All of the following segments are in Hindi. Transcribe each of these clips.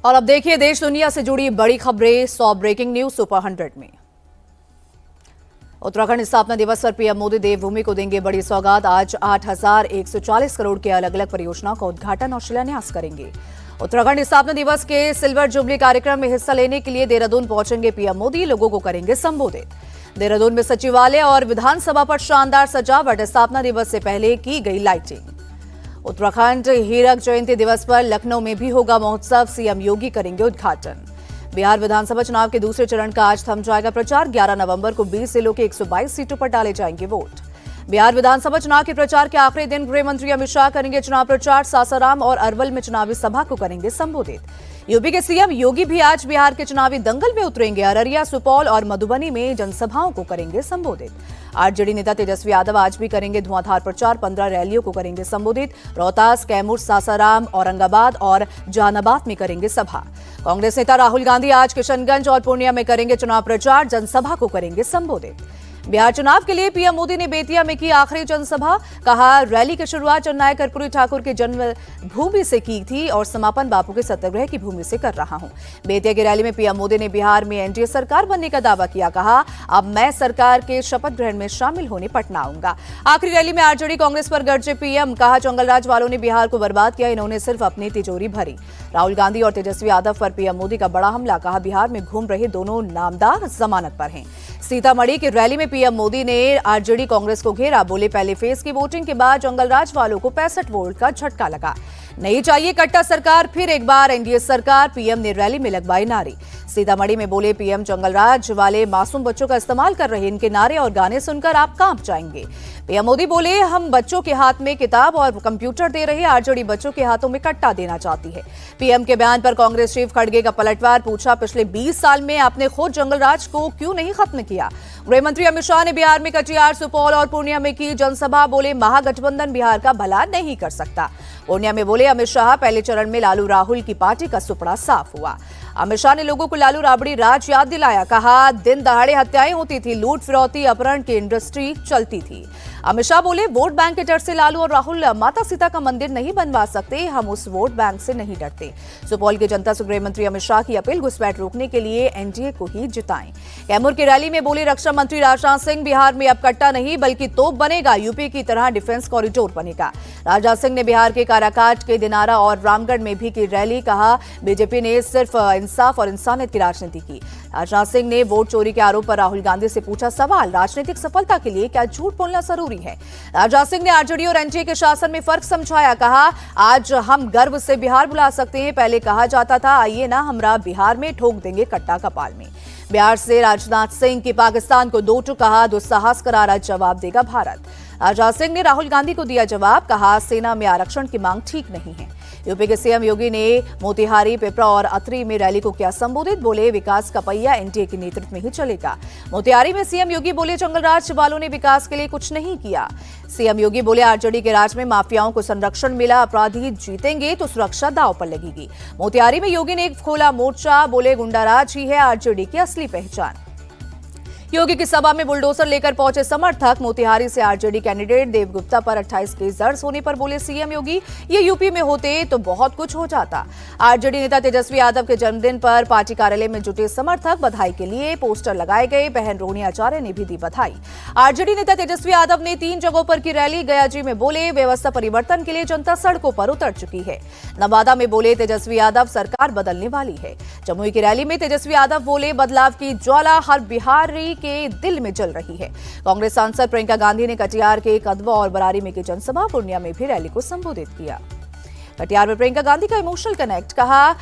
और अब देखिए देश दुनिया से जुड़ी बड़ी खबरें 100 ब्रेकिंग न्यूज सुपर 100 में। उत्तराखंड स्थापना दिवस पर पीएम मोदी देवभूमि को देंगे बड़ी सौगात। आज 8,140 करोड़ के अलग अलग परियोजनाओं का उद्घाटन और शिलान्यास करेंगे। उत्तराखंड स्थापना दिवस के सिल्वर जुबली कार्यक्रम में हिस्सा लेने के लिए देहरादून पहुंचेंगे पीएम मोदी। लोगों को करेंगे संबोधित। देहरादून में सचिवालय और विधानसभा पर शानदार सजावट। स्थापना दिवस से पहले की गई लाइटिंग। उत्तराखंड हीरक जयंती दिवस पर लखनऊ में भी होगा महोत्सव। सीएम योगी करेंगे उद्घाटन। बिहार विधानसभा चुनाव के दूसरे चरण का आज थम जाएगा प्रचार। 11 नवंबर को 20 जिलों के 122 सीटों पर डाले जाएंगे वोट। बिहार विधानसभा चुनाव के प्रचार के आखिरी दिन गृह मंत्री अमित शाह करेंगे चुनाव प्रचार। सासाराम और अरवल में चुनावी सभा को करेंगे संबोधित। यूपी के सीएम योगी भी आज बिहार के चुनावी दंगल में उतरेंगे। अररिया, सुपौल और मधुबनी में जनसभाओं को करेंगे संबोधित। आरजेडी नेता तेजस्वी यादव आज भी करेंगे धुआंधार प्रचार। 15 रैलियों को करेंगे संबोधित। रोहतास, कैमूर, सासाराम, औरंगाबाद और जहानाबाद में करेंगे सभा। कांग्रेस नेता राहुल गांधी आज किशनगंज और पूर्णिया में करेंगे चुनाव प्रचार। जनसभा को करेंगे संबोधित। बिहार चुनाव के लिए पीएम मोदी ने बेतिया में की आखिरी जनसभा। कहा, रैली की शुरुआत जननायक कर्पूरी ठाकुर की जन्म भूमि से की थी और समापन बापू के सत्याग्रह की भूमि से कर रहा हूं। बेतिया की रैली में पीएम मोदी ने बिहार में एनडीए सरकार बनने का दावा किया। कहा, अब मैं सरकार के शपथ ग्रहण में शामिल होने पटना आऊंगा। आखिरी रैली में आरजेडी कांग्रेस पर गरजे पीएम। कहा, जंगलराज वालों ने बिहार को बर्बाद किया, इन्होंने सिर्फ अपनी तिजोरी भरी। राहुल गांधी और तेजस्वी यादव पर पीएम मोदी का बड़ा हमला। कहा, बिहार में घूम रहे दोनों नामदार जमानत पर हैं। सीतामढ़ी की रैली में पीएम मोदी ने आरजेडी कांग्रेस को घेरा। बोले, पहले फेज की वोटिंग के बाद जंगलराज वालों को 65 वोल्ट का झटका लगा। नहीं चाहिए कट्टा सरकार, फिर एक बार एनडीए सरकार। पीएम ने रैली में लगवाई नारे। सीतामढ़ी में बोले पीएम, जंगलराज वाले मासूम बच्चों का इस्तेमाल कर रहे, इनके नारे और गाने सुनकर आप कांप जाएंगे। पीएम मोदी बोले, हम बच्चों के हाथ में किताब और कंप्यूटर दे रहे, आरजेडी बच्चों के हाथों में कट्टा देना चाहती है। पीएम के बयान पर कांग्रेस चीफ खड़गे का पलटवार। पूछा, पिछले 20 साल में आपने खुद जंगलराज को क्यों नहीं खत्म किया। गृह मंत्री अमित शाह ने बिहार में कटिहार, सुपौल और पूर्णिया में की जनसभा। बोले, महागठबंधन बिहार का भला नहीं कर सकता। पूर्णिया में बोले अमित शाह, पहले चरण में लालू राहुल की पार्टी का सुपड़ा साफ हुआ। अमित शाह ने लोगों को लालू राबड़ी राज याद दिलाया। कहा, दिन दहाड़े हत्याएं होती थी, लूट फिरौती अपहरण की इंडस्ट्री चलती थी। अमित शाह बोले, वोट बैंक के डर से लालू और राहुल माता सीता का मंदिर नहीं बनवा सकते, हम उस वोट बैंक से नहीं डरते। सुपौल की जनता से गृह मंत्री अमित शाह की अपील, घुसपैठ रोकने के लिए एनडीए को ही जिताएं। कैमूर की रैली में बोले रक्षा मंत्री राजनाथ सिंह, बिहार में अब कट्टा नहीं बल्कि तोप बनेगा, यूपी की तरह डिफेंस कॉरिडोर बनेगा। राजनाथ सिंह ने बिहार के काराकाट के दिनारा और रामगढ़ में भी की रैली। कहा, बीजेपी ने सिर्फ इंसाफ और इंसानियत की राजनीति की। राजनाथ सिंह ने वोट चोरी के आरोप पर राहुल गांधी से पूछा सवाल, राजनीतिक सफलता के लिए क्या झूठ बोलना जरूरी है। राजनाथ सिंह ने आरजेडी और एनडीए के शासन में फर्क समझाया। कहा, आज हम गर्व से बिहार बुला सकते हैं, पहले कहा जाता था आइए ना हमरा बिहार में ठोक देंगे कट्टा कपाल में। बिहार से राजनाथ सिंह की पाकिस्तान को दो टूक। कहा, दुस्साहस करारा जवाब देगा भारत। राजनाथ सिंह ने राहुल गांधी को दिया जवाब। कहा, सेना में आरक्षण की मांग ठीक नहीं है। यूपी के सीएम योगी ने मोतिहारी, पिपरा और अतरी में रैली को किया संबोधित। बोले, विकास का पहिया एनडीए के नेतृत्व में ही चलेगा। मोतिहारी में सीएम योगी बोले, जंगलराज वालों ने विकास के लिए कुछ नहीं किया। सीएम योगी बोले, आरजेडी के राज में माफियाओं को संरक्षण मिला, अपराधी जीतेंगे तो सुरक्षा दांव पर लगेगी। मोतिहारी में योगी ने खोला मोर्चा। बोले, गुंडाराज ही है आरजेडी की असली पहचान। योगी की सभा में बुलडोजर लेकर पहुंचे समर्थक। मोतिहारी से आरजेडी कैंडिडेट देवगुप्ता पर 28 केस दर्ज होने पर बोले सीएम योगी, ये यूपी में होते तो बहुत कुछ हो जाता। आरजेडी नेता तेजस्वी यादव के जन्मदिन पर पार्टी कार्यालय में जुटे समर्थक, बधाई के लिए पोस्टर लगाए गए। बहन रोहिणी आचार्य ने भी दी बधाई। आरजेडी नेता तेजस्वी यादव ने 3 जगहों पर की रैली। गयाजी में बोले, व्यवस्था परिवर्तन के लिए जनता सड़कों पर उतर चुकी है। नवादा में बोले, तेजस्वी यादव सरकार बदलने वाली है। जमुई की रैली में तेजस्वी यादव बोले, बदलाव की ज्वाला हर बिहारी के दिल में जल रही है। कांग्रेस सांसद प्रियंका गांधी ने कटिहार के कदवा और बरारी में की जनसभा। पूर्णिया में भी रैली को संबोधित किया। कटिहार में प्रियंका गांधी का इमोशनल कनेक्ट। कहा,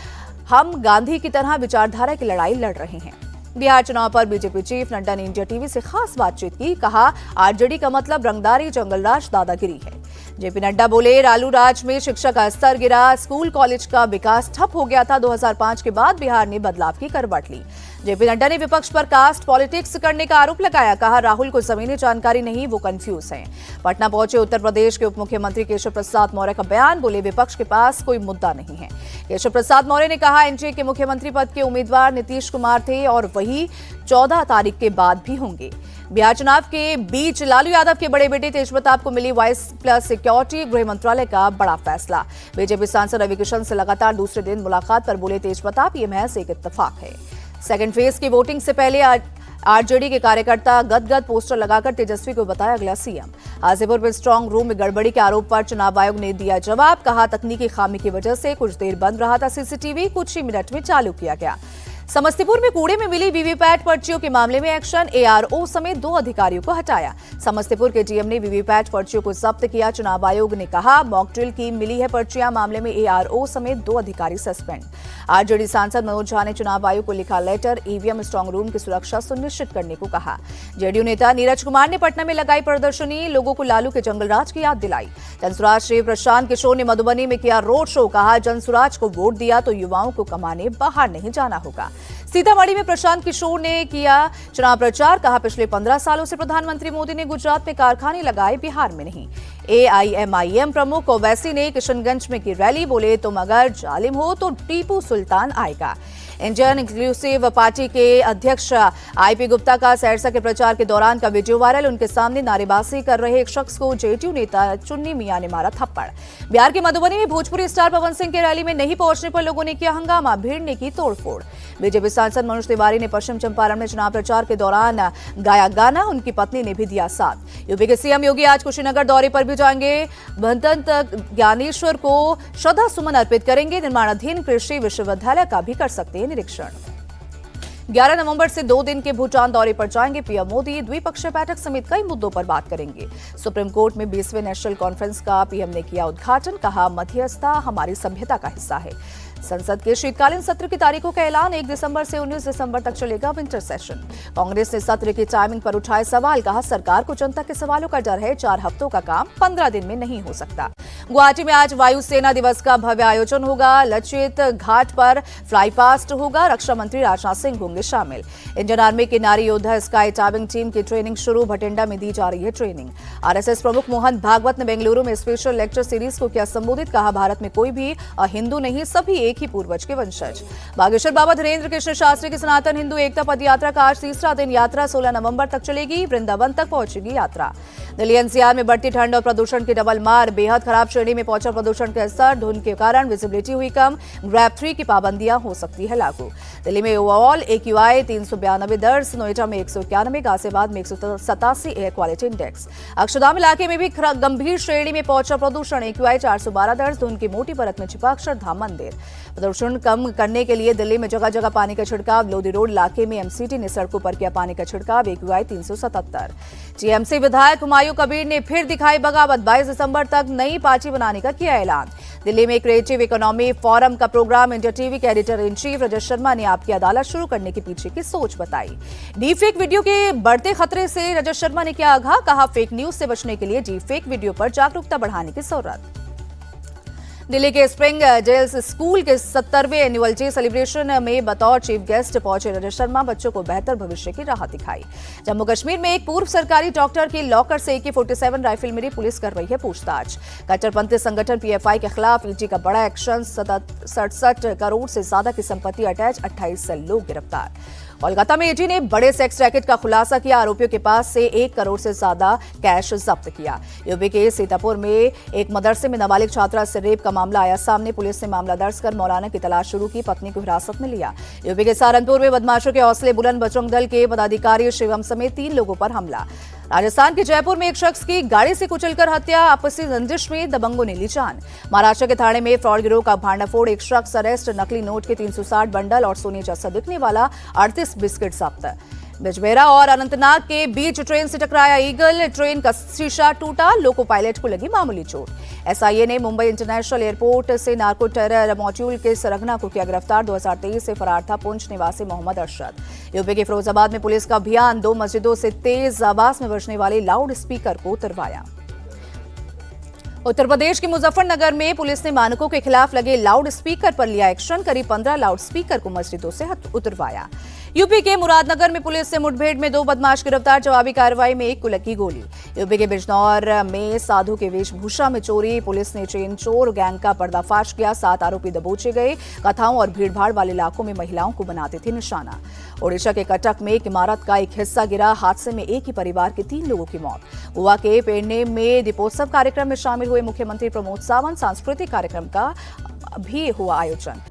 हम गांधी की तरह विचारधारा की लड़ाई लड़ रहे हैं। बिहार चुनाव पर बीजेपी चीफ नड्डा ने इंडिया टीवी से खास बातचीत की। कहा, आरजेडी का मतलब रंगदारी, जंगलराज, दादागिरी है। जेपी नड्डा बोले, लालू राज में शिक्षा का स्तर गिरा, स्कूल कॉलेज का विकास ठप हो गया था। 2005 के बाद बिहार ने बदलाव की करवट ली। जेपी नड्डा ने विपक्ष पर कास्ट पॉलिटिक्स करने का आरोप लगाया। कहा, राहुल को जमीनी जानकारी नहीं, वो कंफ्यूज हैं। पटना पहुंचे उत्तर प्रदेश के उप मुख्यमंत्री केशव प्रसाद मौर्य का बयान। बोले, विपक्ष के पास कोई मुद्दा नहीं है। केशव प्रसाद मौर्य ने कहा, एनडीए के मुख्यमंत्री पद के उम्मीदवार नीतीश कुमार थे और वही 14 तारीख के बाद भी होंगे। बिहार चुनाव के बीच लालू यादव के बड़े बेटे तेज प्रताप को मिली वाइस प्लस सिक्योरिटी। गृह मंत्रालय का बड़ा फैसला। बीजेपी सांसद रवि किशन से लगातार दूसरे दिन मुलाकात पर बोले तेज प्रताप, ये महज एक इत्तेफाक है। सेकेंड फेज की वोटिंग से पहले आरजेडी के कार्यकर्ता गदगद पोस्टर लगाकर तेजस्वी को बताया अगला सीएम। हाजीपुर में स्ट्रांग रूम में गड़बड़ी के आरोप पर चुनाव आयोग ने दिया जवाब। कहा, तकनीकी खामी की वजह से कुछ देर बंद रहा था सीसीटीवी, कुछ ही मिनट में चालू किया गया। समस्तीपुर में कूड़े में मिली वीवीपैट पर्चियों के मामले में एक्शन। एआरओ समेत 2 अधिकारियों को हटाया। समस्तीपुर के डीएम ने वीवीपैट पर्चियों को जब्त किया। चुनाव आयोग ने कहा, मॉक ड्रिल की मिली है पर्चियां, मामले में एआरओ समेत 2 अधिकारी सस्पेंड। आरजेडी सांसद मनोज झा ने चुनाव आयोग को लिखा लेटर। ईवीएम स्ट्रांग रूम की सुरक्षा सुनिश्चित करने को कहा। जेडीयू नेता नीरज कुमार ने पटना में लगाई प्रदर्शनी, लोगों को लालू के जंगलराज की याद दिलाई। जनसुराज श्री प्रशांत किशोर ने मधुबनी में किया रोड शो। कहा, जनसुराज को वोट दिया तो युवाओं को कमाने बाहर नहीं जाना होगा। सीतामढ़ी में प्रशांत किशोर ने किया चुनाव प्रचार। कहा, पिछले 15 सालों से प्रधानमंत्री मोदी ने गुजरात में कारखाने लगाए, बिहार में नहीं। एआईएमआईएम प्रमुख ओवैसी ने किशनगंज में की रैली। बोले, तुम अगर जालिम हो तो टीपू सुल्तान आएगा। इंडियन इंक्लूसिव पार्टी के अध्यक्ष आईपी गुप्ता का सहरसा के प्रचार के दौरान का वीडियो वायरल। उनके सामने नारेबाजी कर रहे एक शख्स को जेडीयू नेता चुन्नी मियां ने मारा थप्पड़। बिहार के मधुबनी में भोजपुरी स्टार पवन सिंह की रैली में नहीं पहुंचने पर लोगों ने किया हंगामा, भीड़ ने की तोड़फोड़। बीजेपी सांसद मनोज तिवारी ने पश्चिम चंपारण में चुनाव प्रचार के दौरान गाया गाना। उनकी पत्नी ने भी दिया साथ। यूपी के सीएम योगी आज कुशीनगर दौरे पर भी जाएंगे। भंतंत ज्ञानेश्वर को श्रद्धा सुमन अर्पित करेंगे। निर्माणाधीन कृषि विश्वविद्यालय का भी कर सकते हैं निरीक्षण। 11 नवंबर से 2 दिन के भूटान दौरे पर जाएंगे पीएम मोदी। द्विपक्षीय बैठक समेत कई मुद्दों पर बात करेंगे। सुप्रीम कोर्ट में 20वें नेशनल कॉन्फ्रेंस का पीएम ने किया उद्घाटन। कहा, मध्यस्थता हमारी सभ्यता का हिस्सा है। संसद के शीतकालीन सत्र की तारीखों का ऐलान। 1 दिसंबर से 19 दिसंबर तक चलेगा विंटर सेशन। कांग्रेस ने सत्र की टाइमिंग पर उठाए सवाल। कहा, सरकार को जनता के सवालों का डर है। 4 हफ्तों का काम 15 दिन में नहीं हो सकता। गुवाहाटी में आज वायुसेना दिवस का भव्य आयोजन होगा। लचित घाट पर फ्लाई पास्ट होगा। रक्षा मंत्री राजनाथ सिंह होंगे शामिल। इंडियन आर्मी की नारी योद्धा स्काई टाइविंग टीम की ट्रेनिंग शुरू। भटिंडा में दी जा रही है ट्रेनिंग। आरएसएस प्रमुख मोहन भागवत ने बेंगलुरु में स्पेशल लेक्चर सीरीज को किया संबोधित। कहा, भारत में कोई भी हिंदू नहीं, सभी एक ही पूर्वज के वंशज। बागेश्वर बाबा धीरेन्द्र कृष्ण शास्त्री की सनातन हिंदू एकता पद यात्रा का आज तीसरा दिन। यात्रा 16 नवंबर तक चलेगी। वृंदावन तक पहुंचेगी यात्रा। दिल्ली एनसीआर में बढ़ती ठंड और प्रदूषण की डबल मार। बेहद खराब श्रेणी में पहुंचा प्रदूषण के स्तर। धुंध के कारण विजिबिलिटी हुई कम। ग्रैब 3 की पाबंदियां हो सकती है लागू। दिल्ली में ओवरऑल AQI 392 दर्ज। नोएडा में 191, गाजियाबाद में 187 एयर क्वालिटी इंडेक्स। अक्षरधाम इलाके में भी गंभीर श्रेणी में पहुंचा प्रदूषण। AQI 412 दर्ज। धुंध की मोटी परत में छिपा अक्षरधाम मंदिर। प्रदूषण कम करने के लिए दिल्ली में जगह जगह पानी का छिड़काव। लोधी रोड इलाके में MCT ने सड़कों पर किया पानी का छिड़काव। AQI 377। टीएमसी विधायक हुमायूं कबीर ने फिर दिखाई बगावत। 22 दिसंबर तक नई पार्टी बनाने का किया ऐलान। दिल्ली में क्रिएटिव इकोनॉमी फोरम का प्रोग्राम। इंडिया टीवी के editor in chief Rajat Sharma ने आपकी अदालत शुरू करने के पीछे की सोच बताई। डीफेक वीडियो के बढ़ते खतरे से रजत शर्मा ने किया आगाह। कहा, फेक न्यूज से बचने के लिए डीफेक वीडियो पर जागरूकता बढ़ाने की जरूरत। दिल्ली के स्प्रिंग जेल्स स्कूल के 70वें एनुअल डे सेलिब्रेशन में बतौर चीफ गेस्ट पहुंचे रजत शर्मा। बच्चों को बेहतर भविष्य की राह दिखाई। जम्मू कश्मीर में एक पूर्व सरकारी डॉक्टर के लॉकर से AK-47 राइफल मिली। पुलिस कर रही है पूछताछ। कट्टरपंथी संगठन PFI के खिलाफ ईडी का बड़ा एक्शन। 67 करोड़ से ज्यादा की संपत्ति अटैच। 28 लोग गिरफ्तार। कोलकाता में ईडी ने बड़े सेक्स रैकेट का खुलासा किया। आरोपियों के पास से 1 करोड़ से ज्यादा कैश जब्त किया। यूपी के सीतापुर में एक मदरसे में नाबालिग छात्रा से रेप का मामला आया सामने। पुलिस ने मामला दर्ज कर मौलाना की तलाश शुरू की। पत्नी को हिरासत में लिया। यूपी के सहारनपुर में बदमाशों के हौसले बुलंद। बजरंग दल के पदाधिकारी शिवम समेत 3 लोगों पर हमला। राजस्थान के जयपुर में एक शख्स की गाड़ी से कुचलकर हत्या। आपसी रंजिश में दबंगों ने ली जान। महाराष्ट्र के थाने में फ्रॉड गिरोह का भांडाफोड़। एक शख्स अरेस्ट। नकली नोट के 360 बंडल और सोने जैसा दिखने वाला 38 बिस्किट जब्त। बिजबेरा और अनंतनाग के बीच ट्रेन से टकराया ईगल। ट्रेन का शीशा टूटा। लोको पायलट को लगी मामूली चोट। SIA ने मुंबई इंटरनेशनल एयरपोर्ट से नार्को टेरर मॉड्यूल के सरगना को किया गिरफ्तार। 2023 से फरार था पुंछ निवासी मोहम्मद अरशद। यूपी के फिरोजाबाद में पुलिस का अभियान। 2 मस्जिदों से तेज आवाज में बजने वाले लाउड स्पीकर को उतरवाया। उत्तर प्रदेश के मुजफ्फरनगर में पुलिस ने मानकों के खिलाफ लगे लाउड स्पीकर पर लिया एक्शन। करीब 15 लाउड स्पीकर को मस्जिदों से उतरवाया। यूपी के मुरादनगर में पुलिस से मुठभेड़ में 2 बदमाश गिरफ्तार, जवाबी कार्रवाई में 1 को लगी गोली। यूपी के बिजनौर में साधु के वेशभूषा में चोरी, पुलिस ने चेन चोर गैंग का पर्दाफाश किया। 7 आरोपी दबोचे गए। कथाओं और भीड़भाड़ वाले इलाकों में महिलाओं को बनाते थे निशाना। ओडिशा के कटक में एक इमारत का एक हिस्सा गिरा, हादसे में एक ही परिवार के 3 लोगों की मौत। गोवा के पेडने में दीपोत्सव कार्यक्रम में शामिल हुए मुख्यमंत्री प्रमोद सावंत, सांस्कृतिक कार्यक्रम का भी हुआ आयोजन।